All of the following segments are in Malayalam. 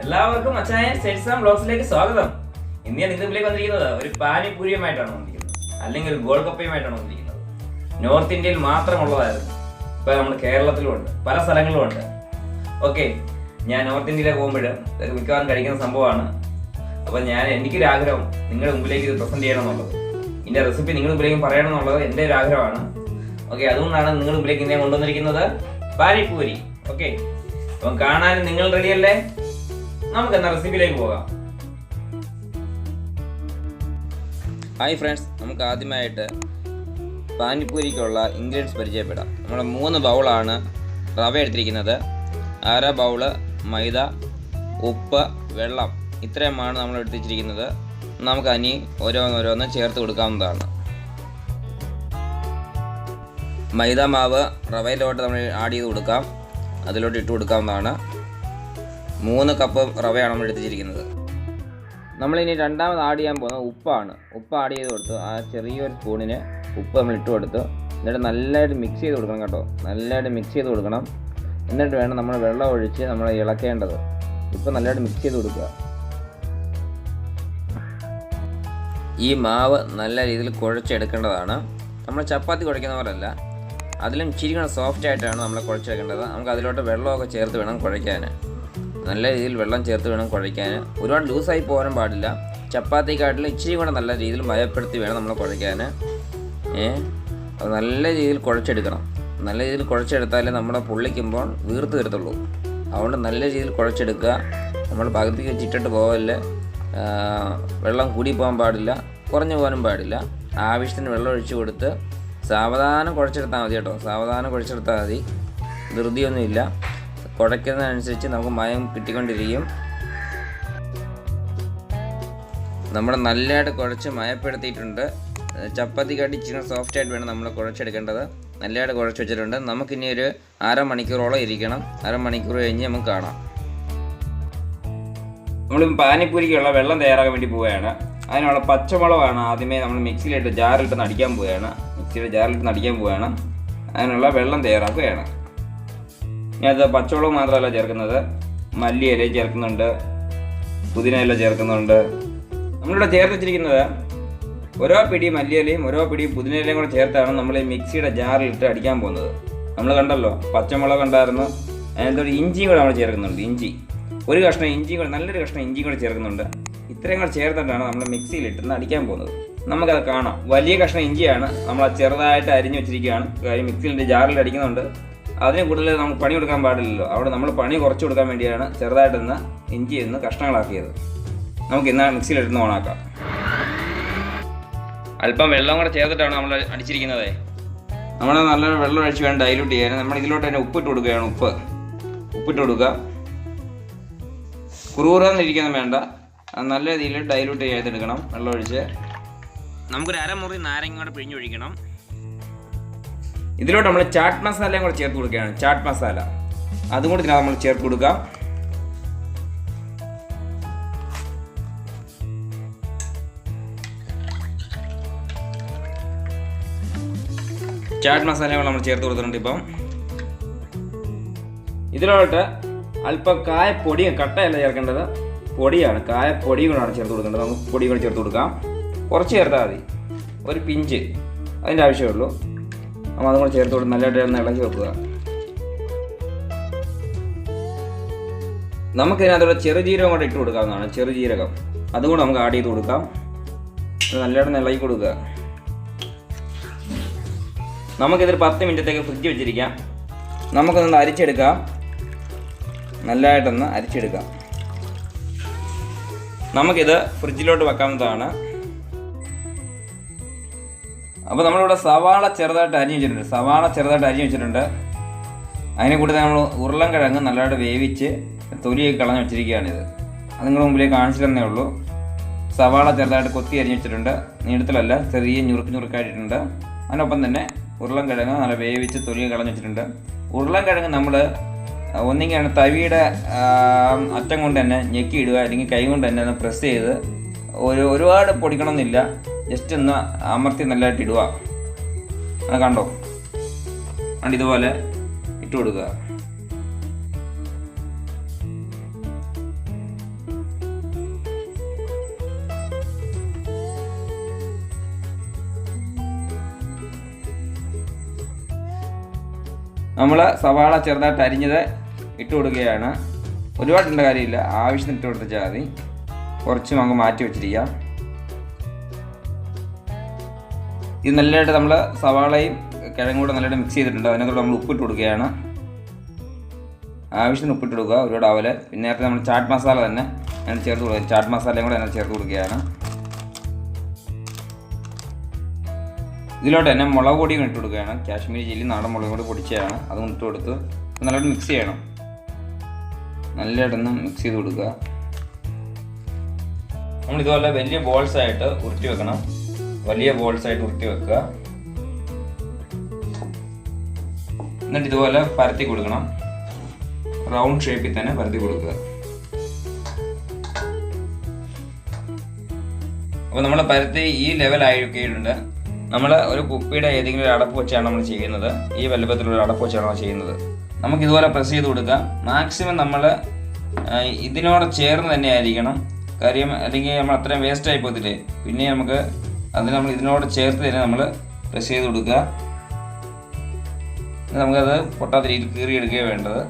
എല്ലാവർക്കും അച്ചായ സെൽസാം ബ്ലോഗ്സിലേക്ക് സ്വാഗതം. ഇന്ന് ഞാൻ നിങ്ങളുടെ മുമ്പിലേക്ക് വന്നിരിക്കുന്നത് ഒരു പാനിപൂരിയുമായിട്ടാണ് വന്നിരിക്കുന്നത്, അല്ലെങ്കിൽ ഒരു ഗോൾ കപ്പയുമായിട്ടാണ് വന്നിരിക്കുന്നത്. നോർത്ത് ഇന്ത്യയിൽ മാത്രമുള്ളതായിരുന്നു, ഇപ്പൊ നമ്മുടെ കേരളത്തിലും ഉണ്ട്, പല സ്ഥലങ്ങളിലും ഉണ്ട്. ഓക്കെ, ഞാൻ നോർത്ത് ഇന്ത്യയിലേക്ക് പോകുമ്പോൾ മിക്കവാറും കഴിക്കുന്ന സംഭവമാണ്. അപ്പൊ എനിക്കൊരു ആഗ്രഹം നിങ്ങളുടെ മുമ്പിലേക്ക് ഇത് പ്രസന്റ് ചെയ്യണം എന്നുള്ളത്, ഇതിന്റെ റെസിപ്പി നിങ്ങളുടെ മുമ്പിലേക്ക് പറയണം എന്നുള്ളത് എൻ്റെ ഒരു ആഗ്രഹമാണ്. ഓക്കെ, അതുകൊണ്ടാണ് നിങ്ങളുടെ മുമ്പിലേക്ക് ഇന്ന് കൊണ്ടുവന്നിരിക്കുന്നത് പാനിപൂരി. ഓക്കെ, അപ്പം കാണാൻ നിങ്ങൾ റെഡിയല്ലേ? നമുക്ക് എന്നാ റെസിപ്പിയിലേക്ക് പോകാം. ഹായ് ഫ്രണ്ട്സ്, നമുക്ക് ആദ്യമായിട്ട് പാനിപൂരിക്കുള്ള ഇൻഗ്രീഡിയൻസ് പരിചയപ്പെടാം. നമ്മൾ 3 ബൗളാണ് റവ എടുത്തിരിക്കുന്നത്. 1/2 ബൗള് മൈദ, ഉപ്പ്, വെള്ളം, ഇത്രയുമാണ് നമ്മൾ എടുത്തിരിക്കുന്നത്. നമുക്ക് അനി ഓരോന്ന് ചേർത്ത് കൊടുക്കാവുന്നതാണ്. മൈദ മാവ് റവയിലോട്ട് നമ്മൾ ആഡ് ചെയ്ത് കൊടുക്കാം, അതിലോട്ട് ഇട്ട് കൊടുക്കാവുന്നതാണ്. 3 കപ്പ് റവയാണ് നമ്മൾ എടുത്തിരിക്കുന്നത്. നമ്മളിനി രണ്ടാമത് ആഡ് ചെയ്യാൻ പോകുന്നത് ഉപ്പാണ്. ഉപ്പ് ആഡ് ചെയ്ത് കൊടുത്തു, ആ ചെറിയൊരു സ്പൂണിന് ഉപ്പ് നമ്മൾ ഇട്ട് കൊടുത്തു. എന്നിട്ട് നല്ലതായിട്ട് മിക്സ് ചെയ്ത് കൊടുക്കണം കേട്ടോ, നല്ലതായിട്ട് മിക്സ് ചെയ്ത് കൊടുക്കണം. എന്നിട്ട് വേണം നമ്മൾ വെള്ളം ഒഴിച്ച് നമ്മൾ ഇളക്കേണ്ടത്. ഇപ്പം നല്ലതായിട്ട് മിക്സ് ചെയ്ത് കൊടുക്കുക. ഈ മാവ് നല്ല രീതിയിൽ കുഴച്ചെടുക്കേണ്ടതാണ്. നമ്മൾ ചപ്പാത്തി കുഴയ്ക്കുന്ന പോലല്ല, അതിലും ഇച്ചിരി കൂടെ സോഫ്റ്റ് ആയിട്ടാണ് നമ്മൾ കുഴച്ചെടുക്കേണ്ടത്. നമുക്ക് അതിലോട്ട് വെള്ളമൊക്കെ ചേർത്ത് വേണം കുഴയ്ക്കാൻ, നല്ല രീതിയിൽ വെള്ളം ചേർത്ത് വേണം കുഴയ്ക്കാൻ. ഒരുപാട് ലൂസായി പോകാനും പാടില്ല. ചപ്പാത്തിക്കാട്ടിലും ഇച്ചിരി കൂടെ നല്ല രീതിയിൽ മയപ്പെടുത്തി വേണം നമ്മൾ കുഴയ്ക്കാൻ. അത് നല്ല രീതിയിൽ കുഴച്ചെടുക്കണം. നല്ല രീതിയിൽ കുഴച്ചെടുത്താലേ നമ്മുടെ പൊള്ളിക്കുമ്പോൾ വീർത്ത് വരത്തുള്ളൂ. അതുകൊണ്ട് നല്ല രീതിയിൽ കുഴച്ചെടുക്കുക. നമ്മൾ പകുതിക്ക് വെച്ചിട്ടിട്ട് പോകല്ല. വെള്ളം കൂടി പോകാൻ പാടില്ല, കുറഞ്ഞു പോകാനും പാടില്ല. ആവശ്യത്തിന് വെള്ളം ഒഴിച്ച് കൊടുത്ത് സാവധാനം കുഴച്ചെടുത്താൽ മതി കേട്ടോ, സാവധാനം കുഴച്ചെടുത്താൽ മതി. ധൃതിയൊന്നുമില്ല. കുഴയ്ക്കുന്നതനുസരിച്ച് നമുക്ക് മയം കിട്ടിക്കൊണ്ടിരിക്കും. നമ്മൾ നല്ലതായിട്ട് കുഴച്ച് മയപ്പെടുത്തിയിട്ടുണ്ട്. ചപ്പാത്തിക്കാട്ടി ഇച്ചിരി സോഫ്റ്റ് ആയിട്ട് വേണം നമ്മൾ കുഴച്ചെടുക്കേണ്ടത്. നല്ലതായിട്ട് കുഴച്ച് വെച്ചിട്ടുണ്ട്. നമുക്കിനി ഒരു അരമണിക്കൂറോളം ഇരിക്കണം. അരമണിക്കൂർ കഴിഞ്ഞ് നമുക്ക് കാണാം. നമ്മൾ പാനിപ്പൂരിക്കുള്ള വെള്ളം തയ്യാറാക്കാൻ വേണ്ടി പോവുകയാണ്. അതിനുള്ള പച്ചമുളകാണ് ആദ്യമേ നമ്മൾ മിക്സിയിലിട്ട് ജാറിലിട്ട് നടിക്കാൻ പോവുകയാണ്. അതിനുള്ള വെള്ളം തയ്യാറാക്കുകയാണ്. ഞാനത് പച്ചമുളക് മാത്രമല്ല ചേർക്കുന്നത്, മല്ലിയില ചേർക്കുന്നുണ്ട്, പുതിനയില ചേർക്കുന്നുണ്ട്. നമ്മളിവിടെ ചേർത്ത് വെച്ചിരിക്കുന്നത് ഓരോ പിടി മല്ലിയിലയും ഓരോ പിടി പുതിനയിലയും കൂടെ ചേർത്താണ് നമ്മൾ ഈ മിക്സിയുടെ ജാറിലിട്ട് അടിക്കാൻ പോകുന്നത്. നമ്മൾ കണ്ടല്ലോ, പച്ചമുളക് ഉണ്ടായിരുന്നു, അതിനകത്തൊരു ഇഞ്ചിയും കൂടെ നമ്മൾ ചേർക്കുന്നുണ്ട്. ഒരു കഷ്ണം ഇഞ്ചിയും കൂടെ, നല്ലൊരു കഷ്ണം ഇഞ്ചിയും കൂടെ ചേർക്കുന്നുണ്ട്. ഇത്രയും കൂടെ ചേർത്തിട്ടാണ് നമ്മൾ മിക്സിയിലിട്ട് അടിക്കാൻ പോകുന്നത്. നമുക്കത് കാണാം. വലിയ കഷ്ണം ഇഞ്ചിയാണ് നമ്മൾ ചെറുതായിട്ട് അരിഞ്ഞു വെച്ചിരിക്കുകയാണ്. കാര്യം മിക്സിയിലിട്ട് ജാറിൽ അടിക്കുന്നുണ്ട്. അതിന് കൂടുതൽ നമുക്ക് പണി കൊടുക്കാൻ പാടില്ലല്ലോ. അവിടെ നമ്മൾ പണി കുറച്ച് കൊടുക്കാൻ വേണ്ടിയാണ് ചെറുതായിട്ടൊന്ന് ഇഞ്ചി കഷ്ണങ്ങളാക്കിയത്. നമുക്ക് ഇന്ന് മിക്സിയിലിരുന്ന് ഓണാക്കാം. അല്പം വെള്ളം കൂടെ ചേർത്തിട്ടാണ് നമ്മൾ അടിച്ചിരിക്കുന്നത്. നമ്മൾ നല്ല വെള്ളം ഒഴിച്ച് വേണം ഡൈലൂട്ട് ചെയ്യാൻ. നമ്മൾ ഇതിലോട്ട് തന്നെ ഉപ്പിട്ട് കൊടുക്കുകയാണ്. ഉപ്പിട്ട് കൊടുക്കുക. കുറുകുറാന്നിരിക്കുന്ന വേണ്ട, നല്ല രീതിയിൽ ഡൈലൂട്ട് ചെയ്തെടുക്കണം വെള്ളം ഒഴിച്ച്. നമുക്കൊരു അരമുറി നാരങ്ങ കൂടെ പിഴിഞ്ഞൊഴിക്കണം. ഇതിലോട്ട് നമ്മൾ ചാട്ട് മസാലയും കൂടെ ചേർത്ത് കൊടുക്കുകയാണ്. ചാട്ട് മസാല അതും കൂടി നമ്മൾ ചേർത്ത് കൊടുക്കാം. ചാട്ട് മസാലയും നമ്മൾ ചേർത്ത് കൊടുത്തിട്ടുണ്ട്. ഇപ്പം ഇതിലോട്ട് അല്പം കായപ്പൊടിയും, കട്ടയല്ല ചേർക്കേണ്ടത്, പൊടിയാണ്, കായപ്പൊടിയും കൂടെയാണ് ചേർത്ത് കൊടുക്കേണ്ടത്. നമുക്ക് പൊടി കൂടെ ചേർത്ത് കൊടുക്കാം. കുറച്ച് ചേർത്താൽ മതി, ഒരു പിഞ്ച് അതിൻ്റെ ആവശ്യമേ ഉള്ളൂ. നമ്മൾ അതും കൂടെ ചേർത്ത് കൊടുത്ത് നല്ലതായിട്ട് ഇളക്കി വെക്കുക. നമുക്കിതിനകത്തുള്ള ചെറുജീരകം കൂടെ ഇട്ട് കൊടുക്കാവുന്നതാണ്. ചെറുജീരകം അതും കൂടെ നമുക്ക് ആഡ് ചെയ്ത് കൊടുക്കാം. നല്ലതായിട്ട് ഇളക്കി കൊടുക്കുക. നമുക്കിതൊരു 10 മിനിറ്റത്തേക്ക് ഫ്രിഡ്ജ് വെച്ചിരിക്കാം. നമുക്കൊന്ന് അരിച്ചെടുക്കാം. നല്ലതായിട്ടൊന്ന് അരിച്ചെടുക്കാം. നമുക്കിത് ഫ്രിഡ്ജിലോട്ട് വെക്കാവുന്നതാണ്. അപ്പോൾ നമ്മളിവിടെ സവാള ചെറുതായിട്ട് അരിഞ്ഞ് വെച്ചിട്ടുണ്ട്. അതിനെ കൂട്ടി നമ്മൾ ഉരുളൻകിഴങ്ങ് നല്ലതായിട്ട് വേവിച്ച് തൊലിയൊക്കെ കളഞ്ഞ് വെച്ചിരിക്കുകയാണിത്. അത് നിങ്ങളുടെ മുമ്പിലേക്ക് കാണിച്ചു തന്നേ ഉള്ളൂ. സവാള ചെറുതായിട്ട് കൊത്തി അരിഞ്ഞ് വെച്ചിട്ടുണ്ട്. നീളത്തിലല്ല, ചെറിയ ഞുറുക്കായിട്ടുണ്ട്. അതിനൊപ്പം തന്നെ ഉരുളൻകിഴങ്ങ് നല്ല വേവിച്ച് തൊലിയൊക്കെ കളഞ്ഞ് വെച്ചിട്ടുണ്ട്. ഉരുളൻകിഴങ്ങ് നമ്മൾ ഒന്നിങ്ങനെ തവിയുടെ അറ്റം കൊണ്ട് തന്നെ ഞെക്കി ഇടുക, അല്ലെങ്കിൽ കൈ കൊണ്ട് തന്നെ ഒന്ന് പ്രസ് ചെയ്ത്, ഒരുപാട് പൊടിക്കണമെന്നില്ല, ജസ്റ്റ് ഒന്ന് അമർത്തി നല്ലതായിട്ട് ഇടുക. അത് കണ്ടോ, ഇതുപോലെ ഇട്ട് കൊടുക്കുക. നമ്മൾ സവാള ചെറുതായിട്ട് അരിഞ്ഞത് ഇട്ട് കൊടുക്കുകയാണ്. ഒരുപാട് ഇടേണ്ട കാര്യമില്ല, ആവശ്യത്തിന് ഇട്ട് കൊടുത്താൽ മതി. കുറച്ച് നമുക്ക് മാറ്റി വെച്ചിരിക്കാം. ഇത് നല്ലതായിട്ട് നമ്മൾ സവാളയും കിഴങ്ങും കൂടെ നല്ലതായിട്ട് മിക്സ് ചെയ്തിട്ടുണ്ട്. അതിനകത്തോടെ നമ്മൾ ഉപ്പിട്ട് കൊടുക്കുകയാണ്. ആവശ്യത്തിന് ഉപ്പിട്ട് കൊടുക്കുക, ഒരുപാട് ആവല്. പിന്നെ നേരത്തെ നമ്മൾ ചാറ്റ് മസാല തന്നെ അതിന് ചേർത്ത് കൊടുക്കുക. ചാറ്റ് മസാലയും കൂടെ അതിനകത്ത് ചേർത്ത് കൊടുക്കുകയാണ്. ഇതിലോട്ട് തന്നെ മുളക് പൊടിയും ഇട്ട് കൊടുക്കുകയാണ്. കാശ്മീരി ചില്ലി നാടൻ മുളക് പൊടി പൊടിച്ചതാണ്, അതും ഇട്ട് കൊടുത്ത് നല്ലതായിട്ട് മിക്സ് ചെയ്യണം. നല്ലതായിട്ടൊന്ന് മിക്സ് ചെയ്ത് കൊടുക്കുക. നമ്മൾ ഇതുപോലെ വലിയ ബോൾസായിട്ട് ഉരുട്ടി വെക്കണം. വലിയ ബോൾസായിട്ട് ഉരുട്ടി വെക്കുക. എന്നിട്ട് ഇതുപോലെ പരത്തി കൊടുക്കണം. റൗണ്ട് ഷേപ്പിൽ തന്നെ പരത്തി കൊടുക്കുക. അപ്പോൾ നമ്മൾ പരത്തി ഈ ലെവലായിരിക്കുന്നുണ്ട്. നമ്മൾ ഒരു കുപ്പിയുടെ ഏതെങ്കിലും ഒരു അടപ്പ് വെച്ചാണ് നമ്മൾ ചെയ്യുന്നത്. ഈ വലുപ്പത്തിലുള്ള അടപ്പ് വെച്ചാണ് നമ്മൾ ചെയ്യുന്നത്. നമുക്ക് ഇതുപോലെ പ്രസ് ചെയ്ത് കൊടുക്കാം. മാക്സിമം നമ്മൾ ഇതിനോട് ചേർന്ന് തന്നെ ആയിരിക്കണം. കാര്യം അല്ലെങ്കിൽ നമ്മൾ അത്രയും വേസ്റ്റ് ആയി പോകത്തില്ലേ. പിന്നെ നമുക്ക് അതിന് നമ്മൾ ഇതിനോട് ചേർത്ത് തന്നെ നമ്മൾ പ്രസ് ചെയ്ത് കൊടുക്കുക. നമുക്കത് പൊട്ടാത്ത രീതിയിൽ കീറിയെടുക്കുകയാണ് വേണ്ടത്.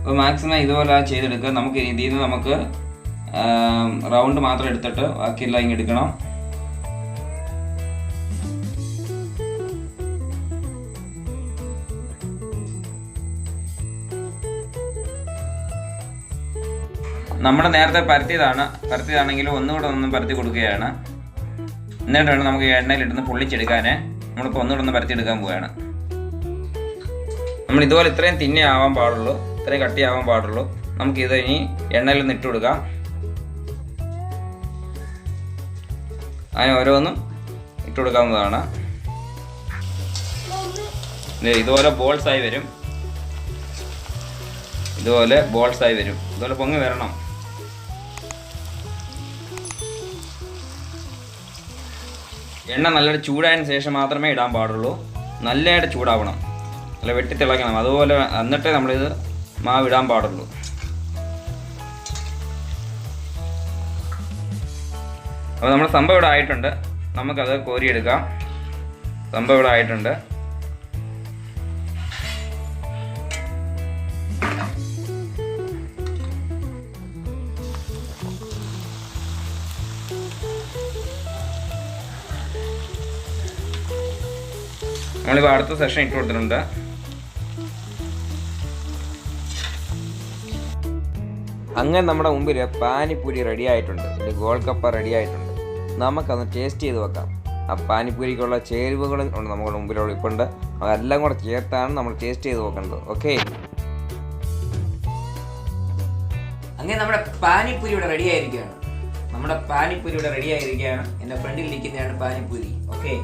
അപ്പോൾ മാക്സിമം ഇതുപോലെ ചെയ്തെടുക്കുക. നമുക്ക് ഇതിൽ നിന്ന് നമുക്ക് റൗണ്ട് മാത്രം എടുത്തിട്ട് ബാക്കിയെല്ലാം ഇങ്ങനെ എടുക്കണം. നമ്മൾ നേരത്തെ പരത്തിയതാണെങ്കിലും ഒന്നുകൂടെ ഒന്ന് പരത്തി കൊടുക്കുകയാണ്. എന്നിട്ട് വേണം നമുക്ക് എണ്ണയിലിട്ടൊന്ന് പൊള്ളിച്ചെടുക്കാൻ. നമ്മളിപ്പോൾ ഒന്നുകൂടെ ഒന്ന് പരത്തിയെടുക്കാൻ പോവുകയാണ്. നമ്മൾ ഇതുപോലെ ഇത്രയും തിന്നെ ആവാൻ പാടുള്ളൂ, ഇത്രയും കട്ടിയാവാൻ പാടുള്ളൂ. നമുക്കിത് ഇനി എണ്ണയിലൊന്ന് ഇട്ട് കൊടുക്കാം. അതിന് ഓരോന്നും ഇട്ട് കൊടുക്കാവുന്നതാണ്. ഇതുപോലെ ബോൾസായി വരും. ഇതുപോലെ പൊങ്ങി വരണം. എണ്ണ നല്ലൊരു ചൂടായതിനു ശേഷം മാത്രമേ ഇടാൻ പാടുള്ളൂ. നല്ലതായിട്ട് ചൂടാവണം, അല്ല വെട്ടിത്തിളക്കണം. അതുപോലെ എന്നിട്ടേ നമ്മളിത് മാവ് ഇടാൻ പാടുള്ളൂ. അപ്പോൾ നമ്മുടെ സംഭവം ഇവിടെ ആയിട്ടുണ്ട്. നമുക്കത് കോരിയെടുക്കാം. സംഭവം ഇവിടെ ആയിട്ടുണ്ട്. നമ്മളിപ്പോൾ അടുത്ത സെഷൻ ഇട്ട് കൊടുത്തിട്ടുണ്ട്. അങ്ങനെ നമ്മുടെ മുമ്പിൽ പാനിപ്പൂരി റെഡി ആയിട്ടുണ്ട്. ഇതിൽ ഗോൾഗപ്പ റെഡി ആയിട്ടുണ്ട്. നമുക്കതൊന്ന് ടേസ്റ്റ് ചെയ്ത് വെക്കാം. ആ പാനിപ്പൂരിക്കുള്ള ചേരുവകൾ ഉണ്ട് നമ്മുടെ മുമ്പിലുള്ള ഇപ്പോൾ ഉണ്ട്. അതെല്ലാം കൂടെ ചേർത്താണ് നമ്മൾ ടേസ്റ്റ് ചെയ്ത് നോക്കേണ്ടത്. ഓക്കെ, അങ്ങനെ നമ്മുടെ പാനിപ്പൂരി ഇവിടെ റെഡി ആയിരിക്കുകയാണ്. എൻ്റെ ഫ്രണ്ടിൽ ഇരിക്കുന്നതാണ് പാനിപ്പൂരി. ഓക്കെ,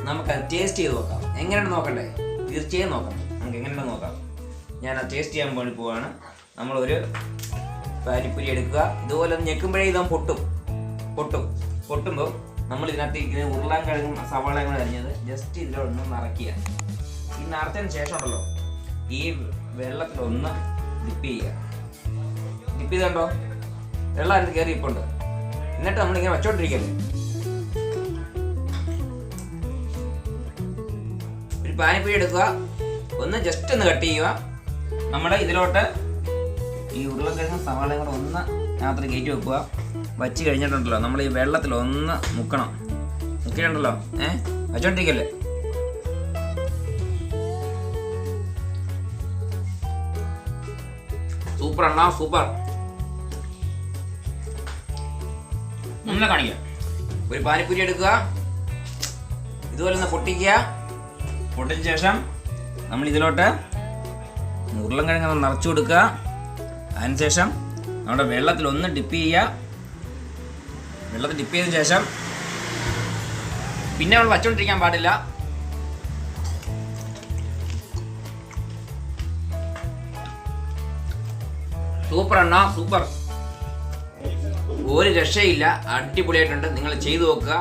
നമുക്കത് ടേസ്റ്റ് ചെയ്ത് നോക്കാം. എങ്ങനെയാണ് നോക്കണ്ടേ? തീർച്ചയായും നോക്കണം. നമുക്ക് എങ്ങനെയാണ് നോക്കാം. ഞാൻ അത് ടേസ്റ്റ് ചെയ്യാൻ വേണ്ടി പോവാണ്. നമ്മളൊരു പാനിപ്പൂരി എടുക്കുക. ഇതുപോലെ ഞെക്കുമ്പോഴേ ഇത് പൊട്ടുമ്പോൾ നമ്മൾ ഇതിനകത്ത് ഇരിക്കുന്ന ഉരുളക്കിഴങ്ങും സവാളയും കൂടെ അരിഞ്ഞത് ജസ്റ്റ് ഇതിലൊന്ന് നിറയ്ക്കുക. ഈ നിറച്ചതിന് ശേഷം ഉണ്ടല്ലോ ഈ വെള്ളത്തിലൊന്ന് ഡിപ്പ് ചെയ്യുക. ഡിപ്പ് ചെയ്തുണ്ടോ വെള്ളം അതിന് കയറി ഇപ്പുണ്ട്. എന്നിട്ട് നമ്മളിങ്ങനെ വെച്ചോണ്ടിരിക്കല്ലേ. ഒരു പാനിപ്പൂരി എടുക്കുക, ഒന്ന് ജസ്റ്റ് ഒന്ന് കട്ട് ചെയ്യുക. നമ്മുടെ ഇതിലോട്ട് ഈ ഉരുളക്കിഴങ്ങും സവാളയും കൂടെ ഒന്ന് അതിനകത്ത് കയറ്റി വെക്കുക. വച്ച് കഴിഞ്ഞിട്ടുണ്ടല്ലോ നമ്മൾ ഈ വെള്ളത്തിൽ ഒന്ന് മുക്കിയിട്ടുണ്ടല്ലോ വച്ചോണ്ടിരിക്കല്ലേ. സൂപ്പർ അണ്ണാ, സൂപ്പർ. നമ്മളെ കാണിക്കാം. ഒരു പാനിപ്പൂരി എടുക്കുക, ഇതുപോലെ ഒന്ന് പൊട്ടിക്കുക. പൊട്ടിച്ച ശേഷം നമ്മൾ ഇതിലോട്ട് ഉരുളക്കിഴങ്ങ് നിറച്ചു കൊടുക്കുക. അതിനുശേഷം നമ്മുടെ വെള്ളത്തിൽ ഒന്ന് ഡിപ്പ് ചെയ്യുക. വെള്ളത്തിൽ ഡിപ്പ് ചെയ്തതിന് ശേഷം പിന്നെ നമ്മൾ വച്ചുകൊണ്ടിരിക്കാൻ പാടില്ല. സൂപ്പർ അണ്ണാ, സൂപ്പർ. ഒരു രക്ഷയില്ല, അടിപൊളിയായിട്ടുണ്ട്. നിങ്ങൾ ചെയ്തു നോക്കുക.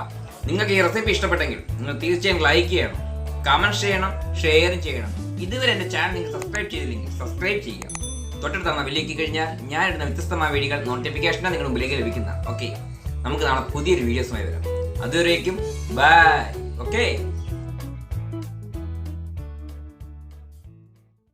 നിങ്ങൾക്ക് ഈ റെസിപ്പി ഇഷ്ടപ്പെട്ടെങ്കിൽ നിങ്ങൾ തീർച്ചയായും ലൈക്ക് ചെയ്യണം, കമൻറ്റ് ചെയ്യണം, ഷെയറും ചെയ്യണം. ഇതുവരെ എൻ്റെ ചാനൽ നിങ്ങൾ സബ്സ്ക്രൈബ് ചെയ്തില്ലെങ്കിൽ സബ്സ്ക്രൈബ് ചെയ്യുക. തൊട്ടടുത്ത് ബെല്ലിലേക്ക് കഴിഞ്ഞാൽ ഞാനിടുന്ന വ്യത്യസ്തമായ വീഡിയോകൾ നോട്ടിഫിക്കേഷനാണ് നിങ്ങളുടെ മുമ്പിലേക്ക് ലഭിക്കുന്ന. ഓക്കെ, നമുക്ക് നാളെ പുതിയൊരു വീഡിയോസുമായി വരാം. അതുവരേക്കും ബൈ. ഓക്കെ.